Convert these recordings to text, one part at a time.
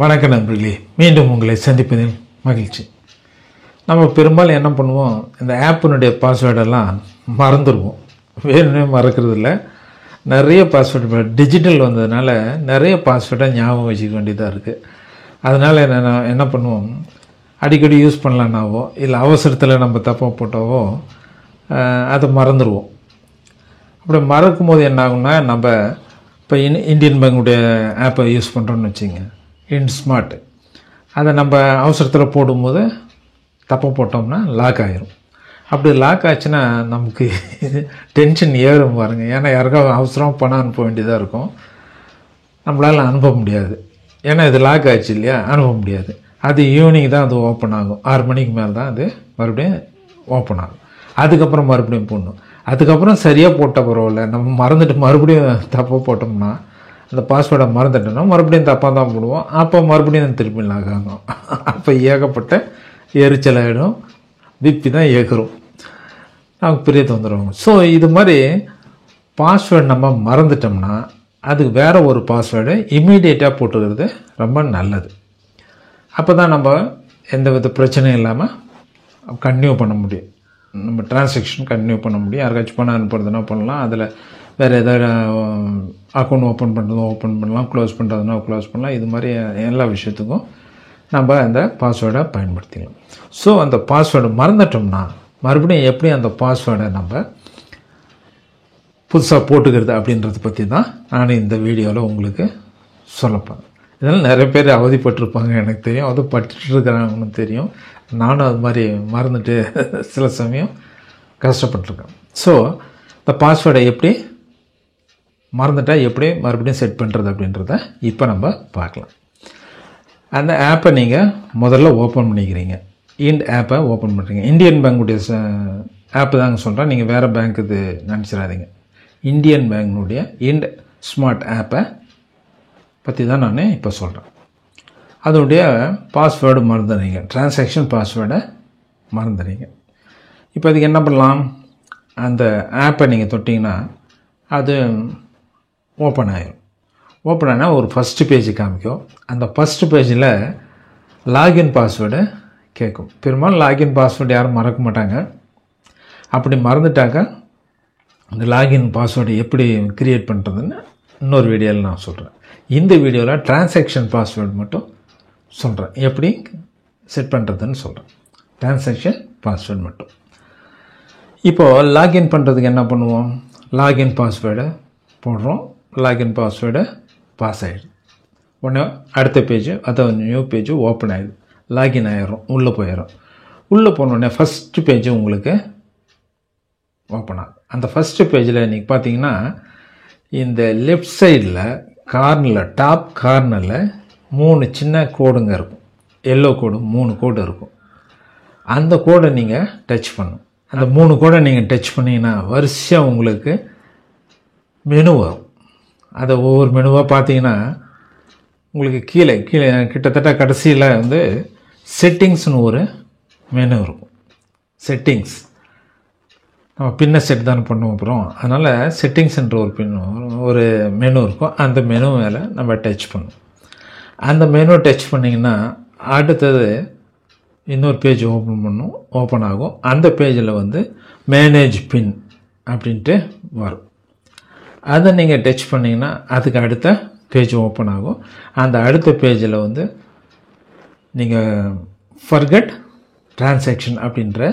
வணக்கம் நண்பர்களே, மீண்டும் உங்களை சந்திப்பதில் மகிழ்ச்சி. நம்ம பெரும்பாலும் என்ன பண்ணுவோம், இந்த ஆப்பினுடைய பாஸ்வேர்டெல்லாம் மறந்துடுவோம். வேணுமே மறக்கிறது இல்லை. நிறைய பாஸ்வேர்டு டிஜிட்டல் வந்ததுனால நிறைய பாஸ்வேர்டை ஞாபகம் வச்சுக்க வேண்டியதாக இருக்குது. அதனால் என்ன பண்ணுவோம், அடிக்கடி யூஸ் பண்ணலான்னாவோ இல்லை அவசரத்தில் நம்ம தப்பாக போட்டாவோ அதை மறந்துடுவோம். அப்படி மறக்கும் போது என்ன ஆகும்னா, நம்ம இப்போ இந்தியன் பேங்குடைய ஆப்பை யூஸ் பண்ணுறோன்னு வச்சுங்க, இன்ஸ்மார்ட், அதை நம்ம அவசரத்தில் போடும்போது தப்பாக போட்டோம்னா லாக் ஆகிரும். அப்படி லாக் ஆச்சுன்னா நமக்கு டென்ஷன் ஏறும் பாருங்கள். ஏன்னா யாருக்காவது அவசரம் பணம் அனுப்ப வேண்டியதாக இருக்கும், நம்மளால் அனுப்ப முடியாது. ஏன்னா இது லாக் ஆச்சு இல்லையா, அனுப்ப முடியாது. அது ஈவினிங் தான் அது ஓப்பன் ஆகும். 6 மணிக்கு மேலே தான் அது மறுபடியும் ஓப்பன் ஆகும். அதுக்கப்புறம் மறுபடியும் போடணும். அதுக்கப்புறம் சரியாக போட்டால் பரவாயில்ல, நம்ம மறந்துட்டு மறுபடியும் தப்பாக போட்டோம்னா, அந்த பாஸ்வேர்டை மறந்துட்டோம்னா மறுபடியும் தப்பாக தான் போடுவோம். அப்போ மறுபடியும் திருப்பி லாக் ஆகும். அப்போ ஏகப்பட்ட எரிச்சல் ஆகிடும், பிபி தான் ஏறும், நமக்கு பெரிய தொந்தரவு. ஸோ இது மாதிரி பாஸ்வேர்டு நம்ம மறந்துட்டோம்னா அதுக்கு வேறு ஒரு பாஸ்வேர்டு இம்மீடியட்டாக போட்டுக்கிறது ரொம்ப நல்லது. அப்போ தான் நம்ம எந்த வித பிரச்சனையும் இல்லாமல் கன்டினியூ பண்ண முடியும். நம்ம டிரான்சாக்ஷன் கன்டினியூ பண்ண முடியும். யாருக்காச்சும் பணம் அனுப்புறதுனா பண்ணலாம், அதில் வேறு ஏதாவது அக்கௌண்ட் ஓப்பன் பண்ணுறதும் ஓப்பன் பண்ணலாம், க்ளோஸ் பண்ணுறதுனா க்ளோஸ் பண்ணலாம். இது மாதிரி எல்லா விஷயத்துக்கும் நம்ம அந்த பாஸ்வேர்டை பயன்படுத்திக்கலாம். ஸோ அந்த பாஸ்வேர்டு மறந்துட்டோம்னா மறுபடியும் எப்படி அந்த பாஸ்வேர்டை நம்ம புதுசாக போட்டுக்கிறது அப்படின்றத பற்றி தான் நான் இந்த வீடியோவில் உங்களுக்கு சொல்லப்பேன். இதெல்லாம் நிறைய பேர் அவதிப்பட்டிருப்பாங்க, எனக்கு தெரியும். அது பட்டுருக்கிறாங்கன்னு தெரியும். நானும் அது மாதிரி மறந்துட்டு சில சமயம் கஷ்டப்பட்டுருக்கேன். ஸோ இந்த பாஸ்வேர்டை எப்படி மறந்துட்டால் எப்படி மறுபடியும் செட் பண்ணுறது அப்படின்றத இப்போ நம்ம பார்க்கலாம். அந்த ஆப்பை நீங்கள் முதல்ல ஓப்பன் பண்ணிக்கிறீங்க. ஆப்பை ஓப்பன் பண்ணுறீங்க. இந்தியன் பேங்குடைய ஆப்பு தாங்க சொல்கிறேன், நீங்கள் வேறு பேங்க் இது நினச்சிடாதீங்க. இந்தியன் பேங்கினுடைய ஸ்மார்ட் ஆப்பை பற்றி தான் நான் இப்போ சொல்கிறேன். அதனுடைய பாஸ்வேர்டு மறந்துடுறீங்க, டிரான்சாக்ஷன் பாஸ்வேர்டை மறந்துடுறீங்க. இப்போ அதுக்கு என்ன பண்ணலாம், அந்த ஆப்பை நீங்கள் தொட்டிங்கன்னா அது ஓப்பன் ஆகிடும். ஓப்பன் ஆனால் ஒரு ஃபஸ்ட்டு பேஜ் காமிக்கும். அந்த ஃபஸ்ட்டு பேஜில் லாகின் பாஸ்வேர்டு கேட்கும். பெரும்பாலும் லாகின் பாஸ்வேர்டு யாரும் மறக்க மாட்டாங்க. அப்படி மறந்துட்டாக்க அந்த லாகின் பாஸ்வேர்டு எப்படி க்ரியேட் பண்ணுறதுன்னு இன்னொரு வீடியோவில் நான் சொல்கிறேன். இந்த வீடியோவில் டிரான்சாக்ஷன் பாஸ்வேர்டு மட்டும் சொல்கிறேன், எப்படி செட் பண்ணுறதுன்னு சொல்கிறேன். டிரான்சாக்ஷன் பாஸ்வேர்டு மட்டும். இப்போது லாகின் பண்ணுறதுக்கு என்ன பண்ணுவோம், லாகின் பாஸ்வேர்டை போடுறோம். லாகின் பாஸ்வேர்டை பாஸ் ஆகிடுது. உடனே அடுத்த பேஜ், அதாவது நியூ பேஜ் ஓப்பன் ஆகிடுது. லாகின் ஆகிடும், உள்ளே போயிடும். உள்ளே போனோடனே ஃபஸ்ட்டு பேஜ் உங்களுக்கு ஓப்பன் ஆகும். அந்த ஃபஸ்ட்டு பேஜில் நீங்கள் பார்த்தீங்கன்னா இந்த லெஃப்ட் சைடில் கார்னரில், டாப் கார்னரில் 3 சின்ன கோடுங்க இருக்கும். எல்லோ கோடு 3 கோடு இருக்கும். அந்த கோடை நீங்கள் டச் பண்ணணும். அந்த 3 கோடை நீங்கள் டச் பண்ணிங்கன்னா வரிசையாக உங்களுக்கு மெனு வரும். அதை ஒவ்வொரு மெனுவாக பார்த்தீங்கன்னா உங்களுக்கு கீழே கிட்டத்தட்ட கடைசியில் வந்து செட்டிங்ஸ்னு ஒரு மெனு இருக்கும். செட்டிங்ஸ் நம்ம பின்ன செட் தான் பண்ணுவோம் அப்புறம், அதனால் செட்டிங்ஸ்ன்ற ஒரு மெனு இருக்கும். அந்த மெனு மேலே நம்ம டச் பண்ணுவோம். அந்த மெனு டச் பண்ணிங்கன்னா அடுத்தது இன்னொரு பேஜ் ஓப்பன் ஆகும். அந்த பேஜில் வந்து மேனேஜ் பின் அப்படின்ட்டு வரும். அதை நீங்கள் டச் பண்ணிங்கன்னா அதுக்கு அடுத்த பேஜ் ஓப்பன் ஆகும். அந்த அடுத்த பேஜில் வந்து நீங்கள் ஃபர்கட் டிரான்சாக்ஷன் அப்படின்ற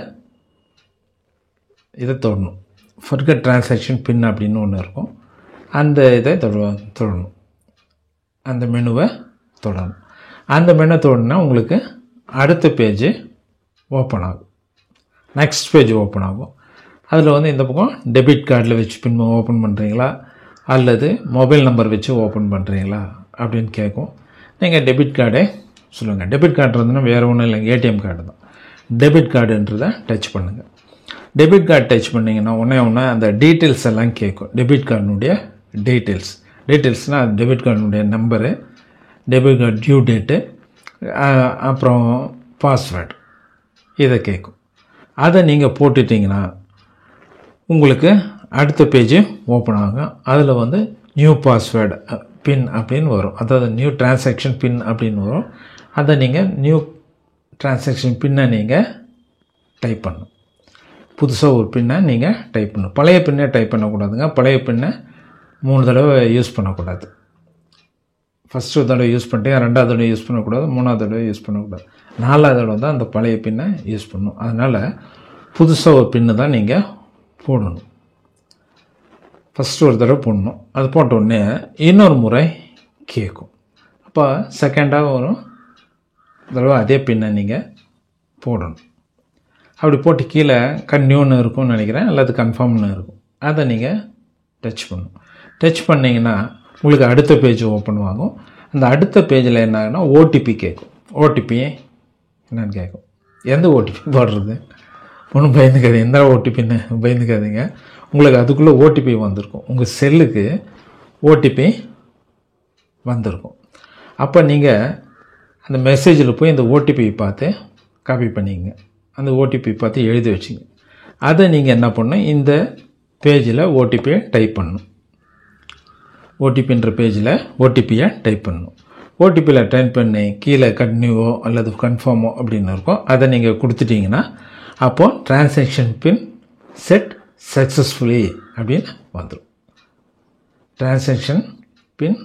இதை தொடணும். ஃபர்கட் டிரான்சாக்ஷன் பின் அப்படின்னு ஒன்று இருக்கும். அந்த இதை தொடணும். அந்த மெனுவை தொடணும். அந்த மெனு தொடனா உங்களுக்கு அடுத்த பேஜ் ஓப்பன் ஆகும். நெக்ஸ்ட் பேஜ் ஓப்பன் ஆகும். அதில் வந்து இந்த பக்கம் டெபிட் கார்டில் வச்சு பின் ஓப்பன் பண்ணுறீங்களா அல்லது மொபைல் நம்பர் வச்சு ஓப்பன் பண்ணுறீங்களா அப்படின்னு கேட்கும். நீங்கள் டெபிட் கார்டே சொல்லுங்கள். டெபிட் கார்டு இருந்ததுன்னா வேறு ஒன்றும் இல்லைங்க, ஏடிஎம் கார்டு தான். டெபிட் கார்டுன்றதை டச் பண்ணுங்கள். டெபிட் கார்டு டச் பண்ணிங்கன்னா ஒன்றே அந்த டீட்டெயில்ஸ் எல்லாம் கேட்கும். டெபிட் கார்டினுடைய டீட்டெயில்ஸ்னால் டெபிட் கார்டினுடைய number, debit card due date, அப்புறம் பாஸ்வேர்டு, இதை கேட்கும். அதை நீங்கள் போட்டுட்டிங்கன்னா உங்களுக்கு அடுத்த பேஜ் ஓப்பன் ஆகும். அதில் வந்து நியூ பாஸ்வேர்டு பின் அப்படின்னு வரும். அதாவது நியூ டிரான்சாக்ஷன் பின் அப்படின்னு வரும். அதை நீங்கள் நியூ டிரான்சாக்ஷன் பின்னை நீங்கள் டைப் பண்ணணும். புதுசாக ஒரு பின்னை நீங்கள் டைப் பண்ணணும். பழைய பின்னை டைப் பண்ணக்கூடாதுங்க. பழைய பின்னை 3 தடவை யூஸ் பண்ணக்கூடாது. ஃபஸ்ட்டு தடவை யூஸ் பண்ணிட்டு 2வது தடவை யூஸ் பண்ணக்கூடாது, 3வது தடவை யூஸ் பண்ணக்கூடாது, 4வது தடவை தான் அந்த பழைய பின்னை யூஸ் பண்ணணும். அதனால் புதுசாக ஒரு பின்னு தான் நீங்கள் போடணும். ஃபஸ்ட்டு ஒரு தடவை போடணும். அது போட்ட உடனே இன்னொரு முறை கேட்கும். அப்போ செகண்டாக ஒரு தடவை அதே பின்னை நீங்கள் போடணும். அப்படி போட்டு கீழே கன்டினியூன்னு இருக்கும்னு நினைக்கிறேன், அல்லது கன்ஃபார்ம்னு இருக்கும். அதை நீங்கள் டச் பண்ணணும். டச் பண்ணிங்கன்னா உங்களுக்கு அடுத்த பேஜ் ஓப்பன் ஆகும். அந்த அடுத்த பேஜில் என்ன ஆகுனா ஓடிபி கேட்கும். ஓடிபி என்னன்னு கேட்கும். எந்த ஓடிபி போடுறது ஒன்றும் பயந்துக்காதீங்க. எந்த ஓடிபின்னு பயந்துக்காதீங்க. உங்களுக்கு அதுக்குள்ளே ஓடிபி வந்திருக்கும். உங்கள் செல்லுக்கு ஓடிபி வந்திருக்கும். அப்போ நீங்கள் அந்த மெசேஜில் போய் இந்த ஓடிபி பார்த்து காப்பி பண்ணிங்க. அந்த ஓடிபி பார்த்து எழுதி வச்சிங்க. அதை நீங்கள் என்ன பண்ணணும், இந்த பேஜில் ஓடிபியை டைப் பண்ணணும். ஓடிபின்ற பேஜில் ஓடிபியை டைப் பண்ணணும். ஓடிபியில் டைப் பண்ணி கீழே கன்டினியூவோ அல்லது கன்ஃபார்மோ அப்படின்னு இருக்கும். அதை நீங்கள் கொடுத்துட்டிங்கன்னா அப்போது டிரான்சாக்ஷன் பின் செட் சக்ஸஸ்ஃபுல்லி அப்படின்னு வந்துடும். டிரான்சாக்ஷன் பின்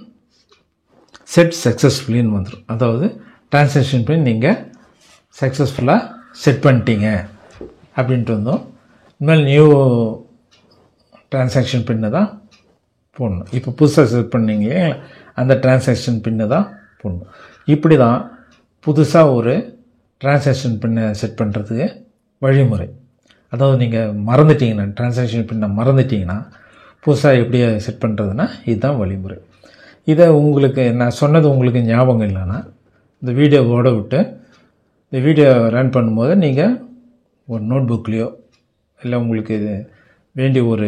செட் சக்ஸஸ்ஃபுல்லின்னு வந்துடும். அதாவது டிரான்சாக்ஷன் பின் நீங்கள் சக்ஸஸ்ஃபுல்லாக செட் பண்ணிட்டீங்க அப்படின்ட்டு வந்தோம். இனிமேல் நியூ டிரான்சாக்ஷன் பின்னு தான் போடணும். இப்போ புதுசாக செட் பண்ணிங்களே அந்த டிரான்சாக்ஷன் பின்னு தான் போடணும். இப்படி தான் புதுசாக ஒரு டிரான்சாக்ஷன் பின்னை செட் பண்ணுறதுக்கு வழிமுறை. அதாவது நீங்கள் மறந்துட்டிங்கன்னா, டிரான்சாக்ஷன் பின்னை மறந்துட்டிங்கன்னா புதுசாக எப்படி செட் பண்ணுறதுன்னா இதுதான் வழிமுறை. இதை உங்களுக்கு நான் சொன்னது உங்களுக்கு ஞாபகம் இல்லைன்னா இந்த வீடியோவோட விட்டு இந்த வீடியோ ரன் பண்ணும்போது நீங்கள் ஒரு நோட் புக்லேயோ இல்லை உங்களுக்கு வேண்டிய ஒரு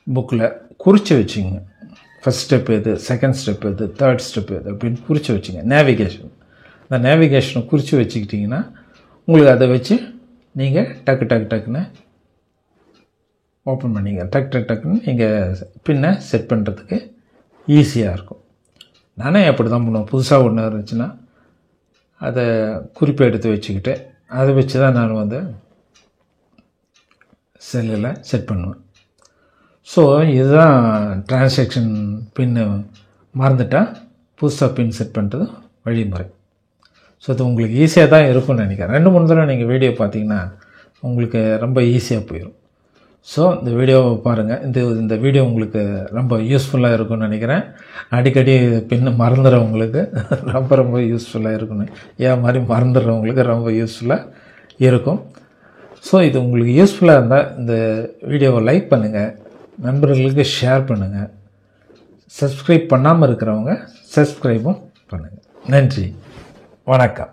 புக்கில் குறித்து வச்சுங்க. ஃபஸ்ட் ஸ்டெப் எது, செகண்ட் ஸ்டெப் எது, தேர்ட் ஸ்டெப் எது அப்படின்னு குறித்து வச்சுங்க. நேவிகேஷன், அந்த நேவிகேஷனை குறித்து வச்சுக்கிட்டிங்கன்னா உங்களுக்கு அதை வச்சு நீங்கள் டக்குன்னு ஓப்பன் பண்ணிங்க. டக்குன்னு நீங்கள் பின்னை செட் பண்ணுறதுக்கு ஈஸியாக இருக்கும். நானே அப்படி தான் பண்ணுவேன். புதுசாக ஒன்று இருந்துச்சுன்னா அதை குறிப்பை எடுத்து வச்சுக்கிட்டு அதை வச்சு தான் நான் வந்து செல்லில் செட் பண்ணுவேன். ஸோ இதுதான் டிரான்சாக்ஷன் பின்னு மறந்துட்டால் புதுசாக பின் செட் பண்ணுறது வழிமுறை. ஸோ இது உங்களுக்கு ஈஸியாக தான் இருக்கும்னு நினைக்கிறேன். 2-3 தடவை நீங்கள் வீடியோ பார்த்தீங்கன்னா உங்களுக்கு ரொம்ப ஈஸியாக போயிடும். ஸோ இந்த வீடியோவை பாருங்கள். இந்த வீடியோ உங்களுக்கு ரொம்ப யூஸ்ஃபுல்லாக இருக்கும்னு நினைக்கிறேன். அடிக்கடி பின்னு மறந்துடுறவங்களுக்கு ரொம்ப யூஸ்ஃபுல்லாக இருக்குன்னு, ஏன் மாதிரி மறந்துடுறவங்களுக்கு ரொம்ப யூஸ்ஃபுல்லாக இருக்கும். ஸோ இது உங்களுக்கு யூஸ்ஃபுல்லாக இருந்தால் இந்த வீடியோவை லைக் பண்ணுங்கள், நண்பர்களுக்கு ஷேர் பண்ணுங்கள். சப்ஸ்கிரைப் பண்ணாமல் இருக்கிறவங்க சப்ஸ்கிரைபும் பண்ணுங்கள். நன்றி, வணக்கம்.